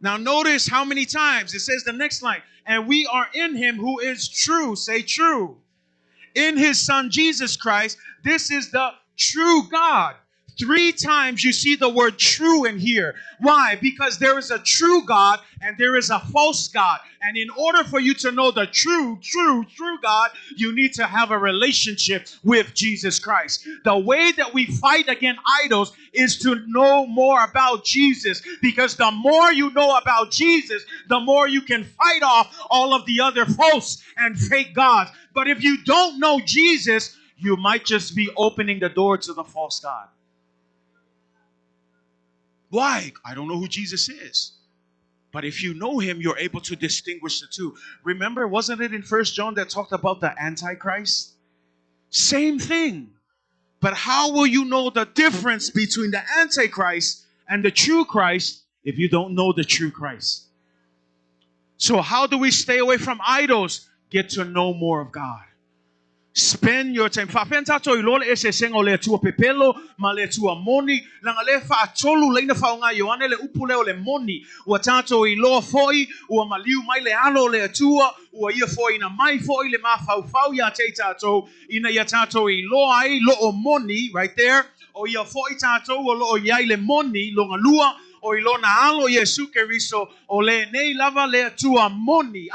Now notice how many times it says the next line. And we are in him who is true. Say true. In his Son Jesus Christ. This is the true God. 3 times you see the word true in here. Why? Because there is a true God and there is a false God. And in order for you to know the true God, you need to have a relationship with Jesus Christ. The way that we fight against idols is to know more about Jesus. Because the more you know about Jesus, the more you can fight off all of the other false and fake gods. But if you don't know Jesus, you might just be opening the door to the false God. Why? I don't know who Jesus is. But if you know him, you're able to distinguish the two. Remember, wasn't it in 1 John that talked about the Antichrist? Same thing. But how will you know the difference between the Antichrist and the true Christ if you don't know the true Christ? So how do we stay away from idols? Get to know more of God. Spend your time. Fa fenta to ilole ese sengo le tua pepelo ma le tua moni langa le fa tolu le ina fa nga yoane le upule le moni wa tato ilo foi wa maliu mai le alo le tua wa ia foi na mai foi le ma fau ya te tato ina ya tato ilo ai lo o moni right there o ia foi tato o lo ia le moni lo ngalua o ilona alo Yesu Keriso o le nei lava le tua moni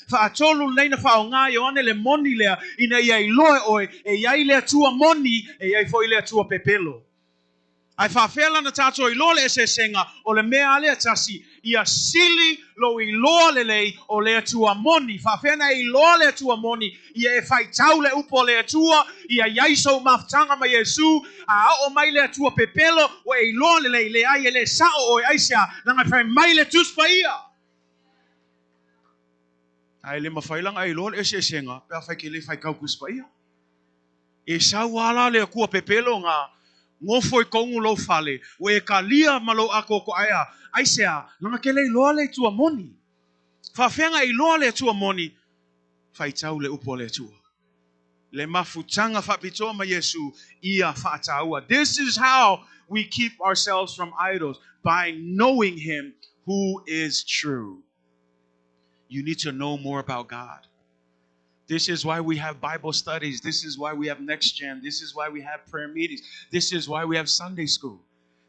fa atolu leina fa onga Yohane le moni le ina ia iloe o e ia le tua moni e ia foi le tua pepelo ai fa fela na tato ilole se senga o le mea le tasi ia sili lo iloa le lei o le tua moni fa fena iloa le tua moni ia e fai tau le upo le tua ia yaiso maftanga ma Yesu a o mai le tua pepelo o iloa le lei le ai le sao o aisia na fai mai le tus fa ia ai le mafailang ai iloa se senga pa fai ke le fai kau kus fa ia e sa wala le kua pepelo nga ngofo I kongu lo fale o e kalia malo ako ko aya ai sea nga kele loa le tua moni fa fenga I loa le tua moni fai tau le upo le tua le mafutanga fa pitoa ma Yesu ia fa taua. This is how we keep ourselves from idols, by knowing him who is true. You need to know more about God. This is why we have Bible studies. This is why we have Next Gen. This is why we have prayer meetings. This is why we have Sunday school.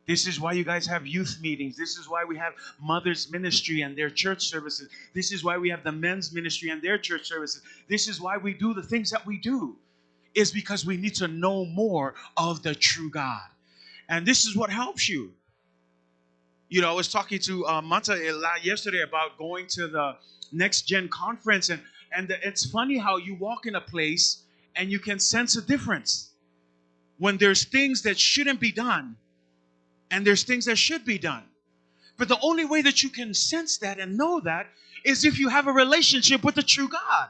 This is why you guys have youth meetings. This is why we have mothers ministry and their church services. This is why we have the men's ministry and their church services. This is why we do the things that we do. It's because we need to know more of the true God. And this is what helps you. You know, I was talking to Mata yesterday about going to the Next Gen conference, and it's funny how you walk in a place and you can sense a difference when there's things that shouldn't be done and there's things that should be done. But the only way that you can sense that and know that is if you have a relationship with the true God.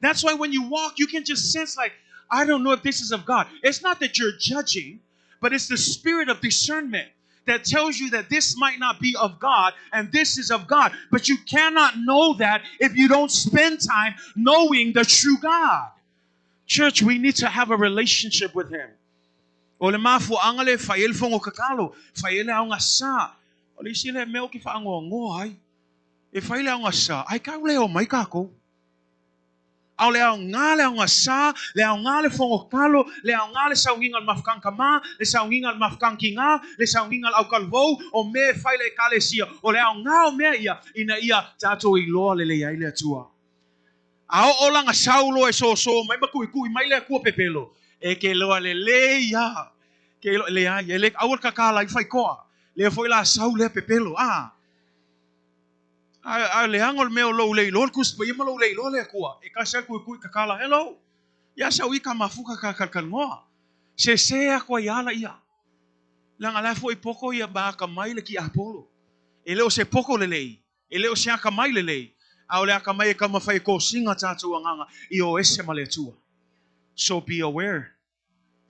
That's why when you walk, you can just sense like, I don't know if this is of God. It's not that you're judging, but it's the spirit of discernment that tells you that this might not be of God and this is of God. But you cannot know that if you don't spend time knowing the true God. Church, we need to have a relationship with him. Ole mafu angale fail fongo kakalo, faile ang asa. Ole sila meo ki fa angongo ay. E faile ang asa, ay ka leo mai kako. Au leo ngale ang asa, leo ngale fongo kalo, leo ngale sa ungingal mafkang kama, le sa ungingal mafkang kinga, le sa ungingal au kalvo, o me faile kale sia, o leo ngao me ia, ina ia tato iloa le ia ile tua. Ao olang asaulo e so mai makui mai le ku pepelo. E ke loa le ia. Ke lo le ia le awal kakala I fai koa. Le foi la sau le pepelo. Le angol meo lo le lo kus pa yemo lo le lo le koa. E ka sa kui kakala hello. Ya sa wi ka mafuka ka ngoa. Se a ko yala ia. Langa la foi poko ia ba ka mai le ki apolo. E leo se poko le lei. E leo se ka mai le lei. Au le aka mai ka mawhai ko singa tātou anganga I o ese male tua. So be aware.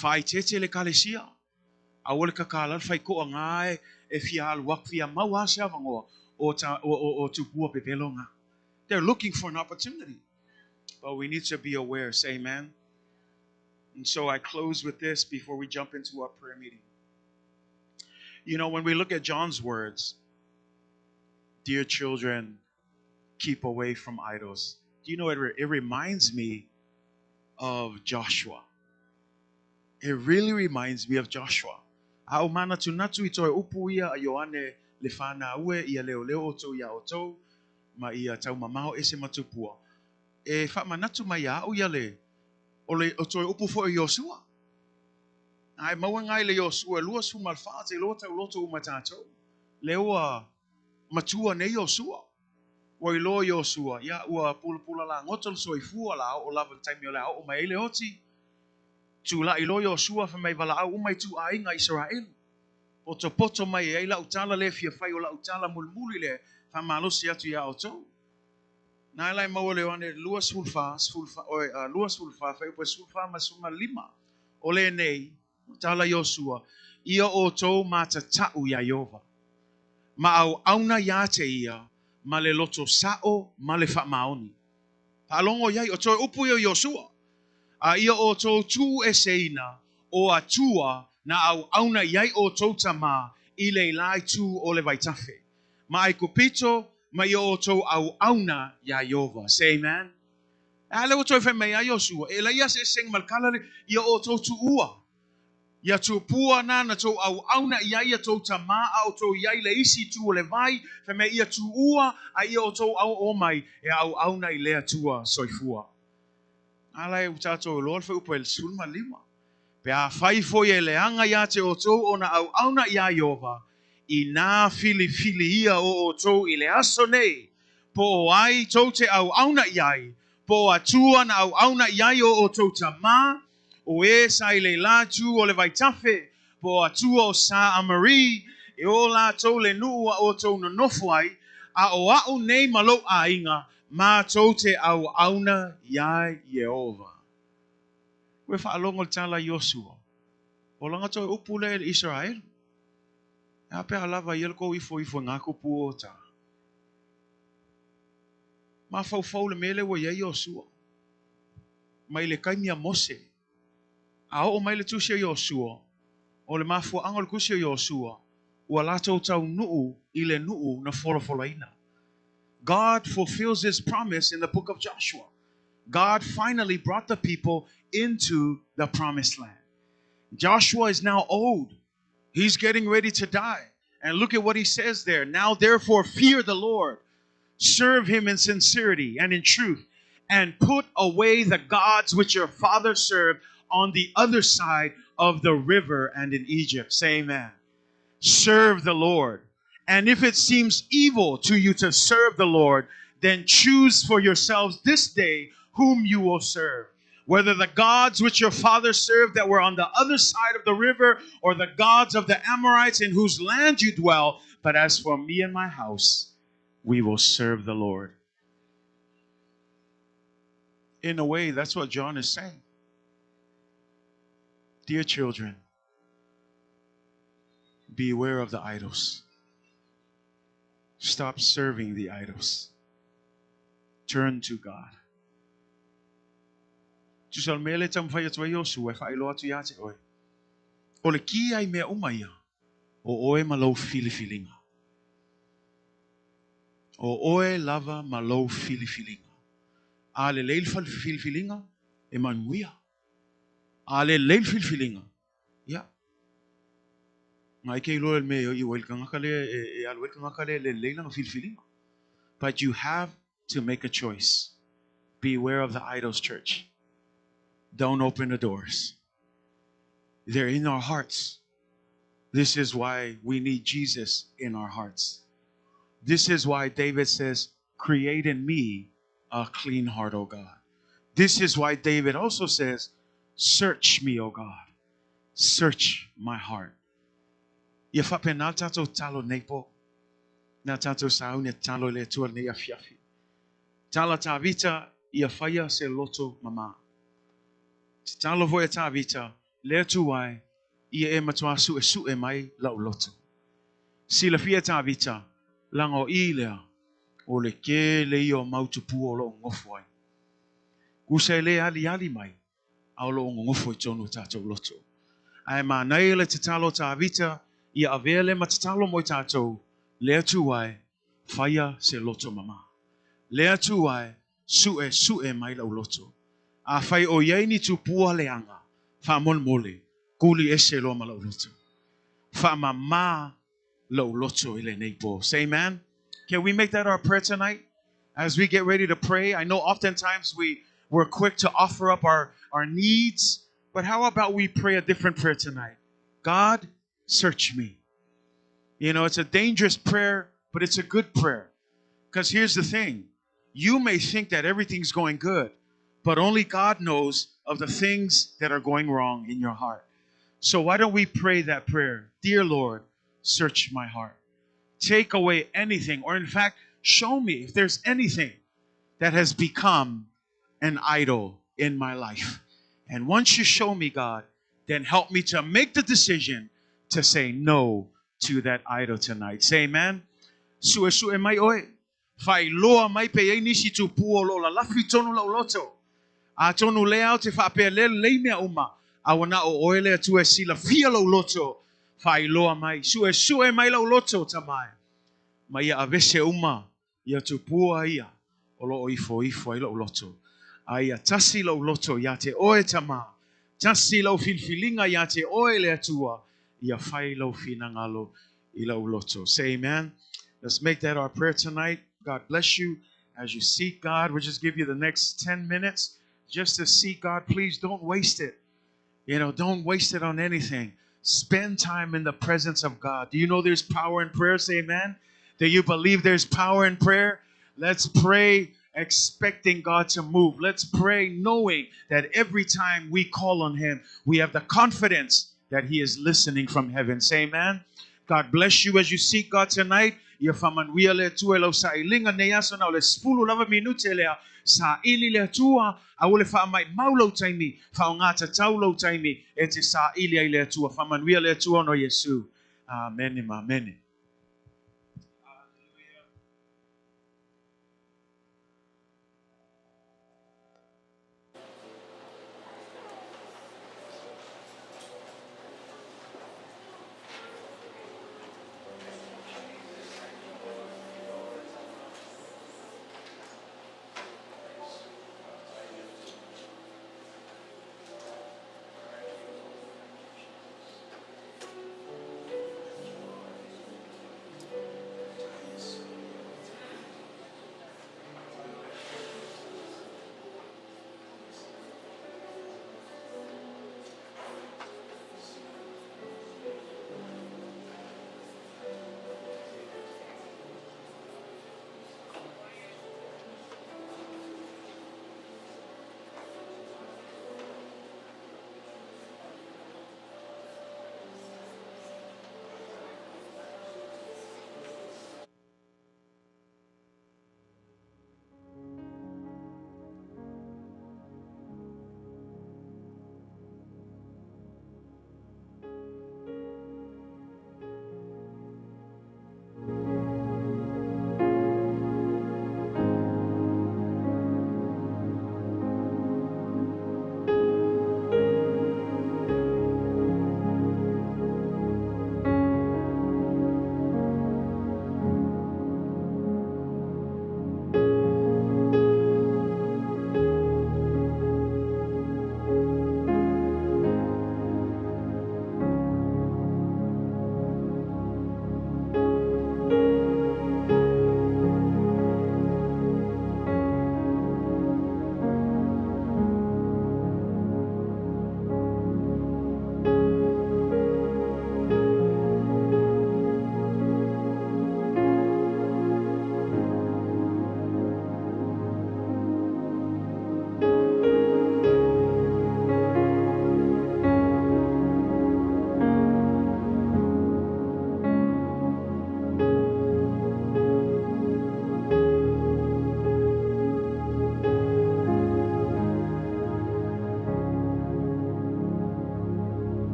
Whai tete le kalesia. Au le kakala whai ko angae e fia aluak fia mau ase avangoa o tupua pepelonga. They're looking for an opportunity. But we need to be aware. Say amen. And so I close with this before we jump into our prayer meeting. You know, when we look at John's words, dear children, keep away from idols. Do you know it reminds me of Joshua. It really reminds me of Joshua. Au mana tunatu itoe upu ia a Yohane le whana ue ia leo oto ia oto ma ia tau mamao ese matupua. E wha manatu mai au ia le o le otoe upu fo i Yosua. Ai maua ngai le Yosua lua su malfa te lo tau loto umatato. Leo matua ne Yosua. Wai lo Yosua ya ua pula la ngotol soifua la o lava taimi o la o mai le oti tu la ilo Yosua fa mai vala au mai tu ainga Israel poto mai ai la utala le fia fai o la utala mulmuli le fa malosi atu ya oto na lai mau le wane luas fulfa luas fulfa fa po sulfa masuma lima o le nei utala Yosua ia oto mata tau ya Yova ma au auna ya te ia ma le loto sao ma le wha maoni. Palongo iai o toi upu o Yosua. A ia o tō tū e seina o a tua na au auna iai o tō tama I le lai tū o le vaitafe. Ma ai kupito ma ia o tō au auna ia Yova. Say amen. A le o toi whai mea Yosua. E la ia se seng malkala le ia o tō tu ua. Ia tupua na tau au na ia tau tama au tau ia le isi tu le vai fe me ia tuua a ia o tau au mai e au na ilea tua soifua. Ala e utato lor fe upo el sulma lima. Pe a fai foi e leanga ia te o tau o na au na ia iova i na fili ia o tau i le aso nei po ai tau te au na iai po atua na au na iai o tau tama o e sa i le latu o le vaitafe po atua o sa amari e o la tau le nua o tau no nofu ai a o au nei malo a inga ma tau te au na iai Yehova. We whaalongo tala Yosua. O langa toi upule e Israel. E ape alava ielko ifo ngako pu o ta. Ma fau le mele wo ye Yosua. Mai le kaimia Mose. A o mai le tusia Yosua. O le mafua angol kusia Yosua. Ua lato tau nuu i le nuu na folofolaina. God fulfills his promise in the book of Joshua. God finally brought the people into the promised land. Joshua is now old. He's getting ready to die. And look at what he says there. Now, therefore, fear the Lord. Serve him in sincerity and in truth. And put away the gods which your fathers served on the other side of the river and in Egypt. Say amen. Serve the Lord. And if it seems evil to you to serve the Lord, then choose for yourselves this day whom you will serve. Whether the gods which your fathers served that were on the other side of the river, or the gods of the Amorites in whose land you dwell. But as for me and my house, we will serve the Lord. In a way, that's what John is saying. Dear children, beware of the idols. Stop serving the idols. Turn to God. Tusal mele tam faya tua Yosu e whaelo atu ia te oe. O le ki ai mea umaia o oe malo filifilinga. O oe lava malo filifilinga. A le leil filifilinga e manuia. A le leil filifilinga. Ia. Ngai kei loe le mea i oe kangakale e aluel kangakale le leilanga filifilinga. But you have to make a choice. Beware of the idols, church. Don't open the doors. They're in our hearts. This is why we need Jesus in our hearts. This is why David says, create in me a clean heart, O God. This is why David also says, search me, O God. Search my heart. Iafape na tato talo nepo. Na tato sao ne talo le tua ne afiafi. Tala tavita iafaya se loto mama. Talo voia tavita le tuai ia e matua su e mai la loto. Sila fia tavita lango ilea o le ke le io mautupu o lo ngofoi. Kusa le ali mai au lo ngofoi tonu tato loto. Ai manai le tatalo tavita ia avele matatalo mo tato le tuai faya se loto mama. Le tuai su e mai la loto. A fai o yei ni tupua leanga. Fa mon mole. Kuli ese lo ma la loto. Fa mama lo loto ile neipo. Say amen. Can we make that our prayer tonight? As we get ready to pray. I know oftentimes we're quick to offer up our needs. But how about we pray a different prayer tonight? God, search me. You know, it's a dangerous prayer, but it's a good prayer. Because here's the thing. You may think that everything's going good, but only God knows of the things that are going wrong in your heart. So why don't we pray that prayer? Dear Lord, search my heart. Take away anything, or in fact, show me if there's anything that has become an idol in my life. And once you show me, God, then help me to make the decision to say no to that idol tonight. Say amen. Sue mai oe. Fai loa mai pe e nisi Tupua lo la lafi tonu la loto. A tonu lea te whape le mea uma. A wana o oele atu e sila fia lo loto. Fai loa mai. Sue mai lo loto tamai. Mai a avese uma. Ia Tupua ia. O lo ifo ai lo loto. Ai a tasi lo loto ia te oe tama. Tasi lau filfilinga ya te oe le atua. Ia fai lau finangalo ila uloto. Say amen. Let's make that our prayer tonight. God bless you as you seek God. We'll just give you the next 10 minutes just to seek God. Please don't waste it. Don't waste it on anything. Spend time in the presence of God. Do you know there's power in prayer? Say amen. Do you believe there's power in prayer? Let's pray expecting God to move. Let's pray knowing that every time we call on Him, we have the confidence that He is listening from heaven. Say amen. God bless you as you seek God tonight. Ia whamanuia le tua lau sa ilinga ne aso na o le 10 lava minute lea sa ili le tua a ole whaamai mau lau taimi whaongata tau lau taimi e te sa ili ai le tua whamanuia le tua no Yesu. Amen. Amen.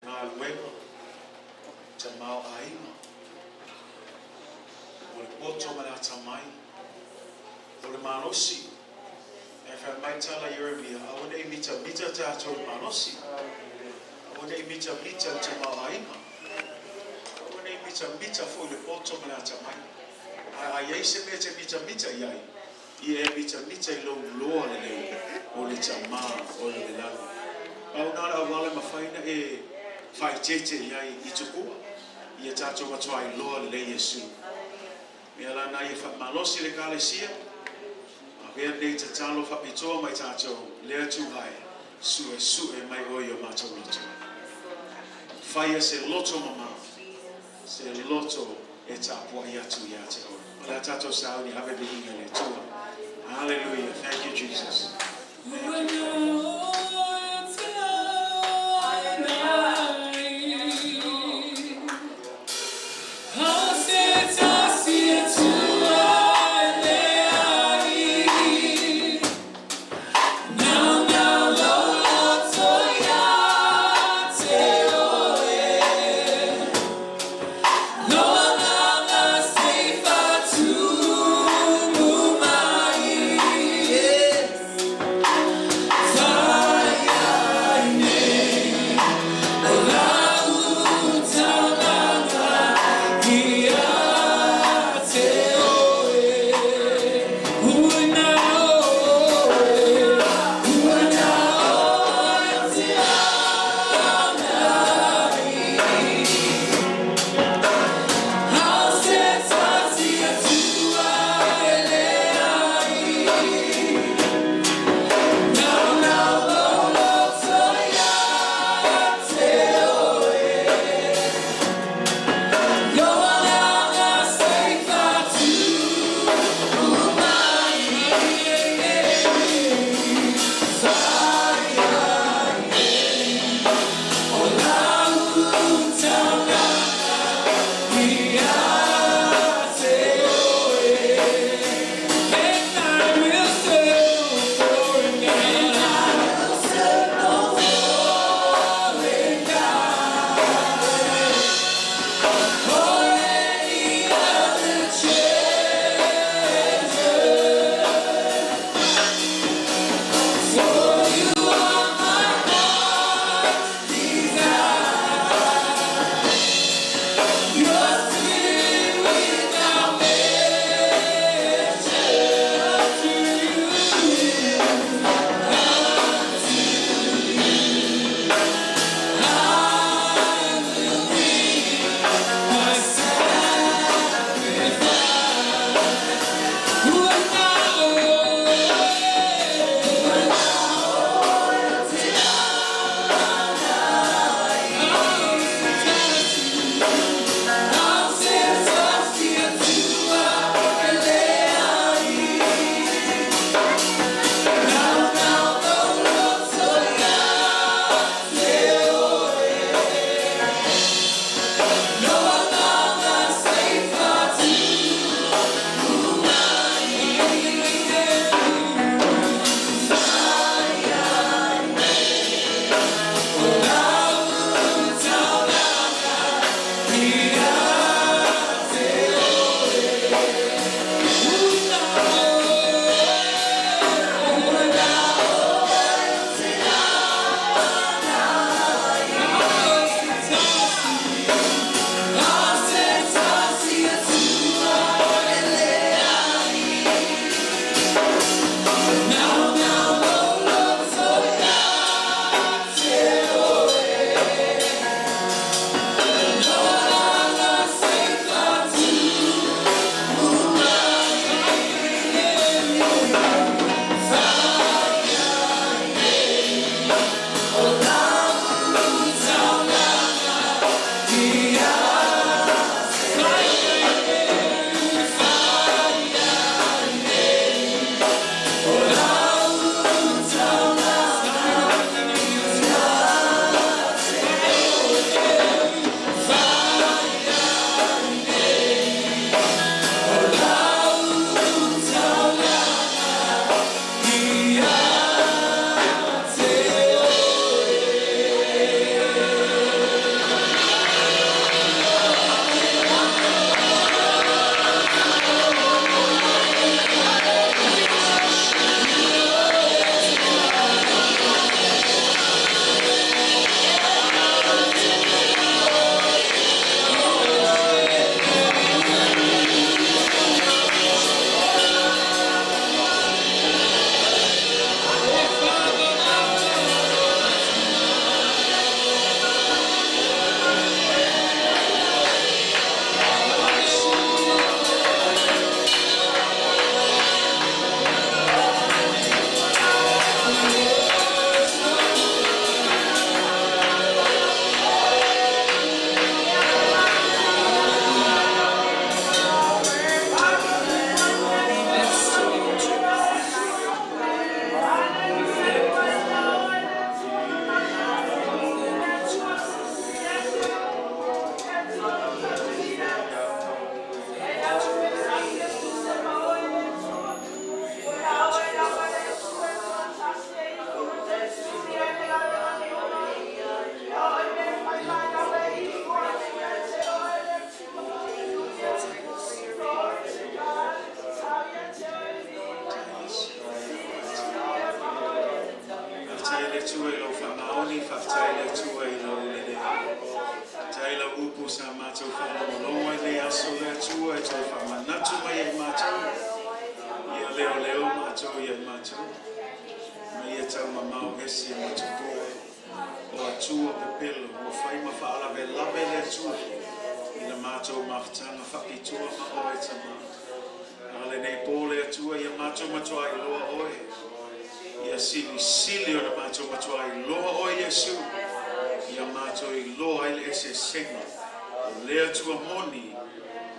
Ngā luenga, te mau ainga. O le poto ma le atamai. O le manosi. E whai mai tala Yeremia, a wane I mita tātou le manosi. A wane I mita te mau ainga. A wane I mita fo le poto ma le atamai. A iei se me te mita iai. I e mita I lo loa le leo. O le tama, o le lalo. Au nara awala mawhaina e whai tete iai I Tupua. I e tātou watoa I loa le Yesu. Mea la nai e wha malosi le kālesia. A vea nei te talo wha pitoa mai tātou lea tūhai. Sue mai oi o mātou loto. Whai se loto mama. Se loto e tāpua I atu I ate o. Mala tātou sauni hawe bihinga le tua. Hallelujah. Thank you, Jesus. Thank you. So tua I lo whanaoni whaftai le tua I lo lele. Taila upu sa mātou whanamoloa le aso le tua e toi whamanatu mai e mātou. Ia leo leo mātou I e mātou. Mai e tau mamau hesi e mātou poa. O atua pepelo, o whaima whaalawe lawe le tua. Ina mātou mawhtanga whakitua ma oe tama. Ale nei pōle atua ia mātou matua I loa oe. Ia sili o na mātou matua I loa oe Yesu. Ia mātou I loa I le ese senga. O le atua moni,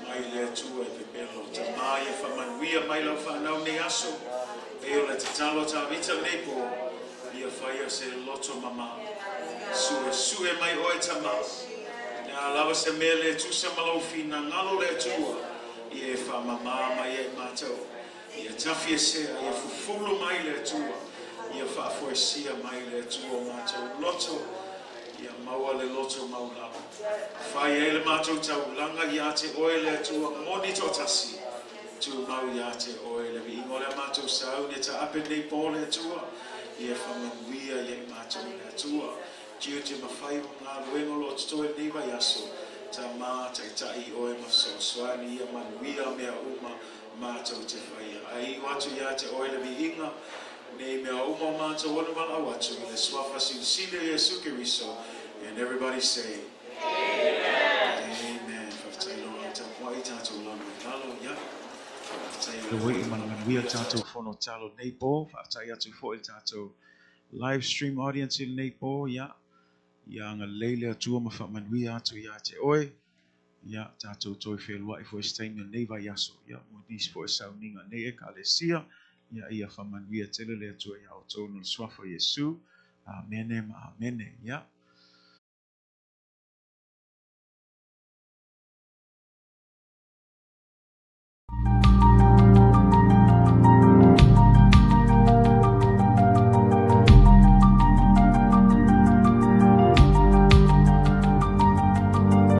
mai le atua e pepelo. Ta mai e whamanuia mai lau whanau nei aso. E o le tatalo ta vita nei pō. Ia whaia se loto mama. Sue mai oe tama. Nā lawa se mele tu se malau fina ngalo le tua. Ia e whamama mai e mātou. Ia tafi e sea, ia fufulu mai le tua. Ia whaafoesia mai le tua mātou loto. Ia maua le loto maulawa. Whai e le mātou tau langa ia te oe le tua moni to tasi. Tu mau ia te oe le vi ingo le mātou sau ne ta ape nei pō le tua. Ia whamanuia ia mātou le tua. Tiu te mawhai o ngā ruengo lo tutoe niwa yaso. Ta mā tai oe maso swani ia manuia mea uma mātou te whaia. Ai watu ia te oe le vi inga. Nei mea uma mātou wana mana watu. Le swafa sinsile Yesu Kiriso. And everybody say, Amen. Amen. Whaftai loa ta wai tātou lama. Lalo ia. Whaftai loa I manuia tātou whono talo nei pō. Whaftai atu fo I tātou live stream audience I nei pō. Ia. Ia ngā leile atua ma whamanuia atu ia te oe. Ia tātou toi whelua I fo e staimia nei vai aso. Ia mo dis fo e sauninga nei e ka le sia. Ia whamanuia tele le atua ia o tōna swafa Yesu. Amene ma amene. Ia.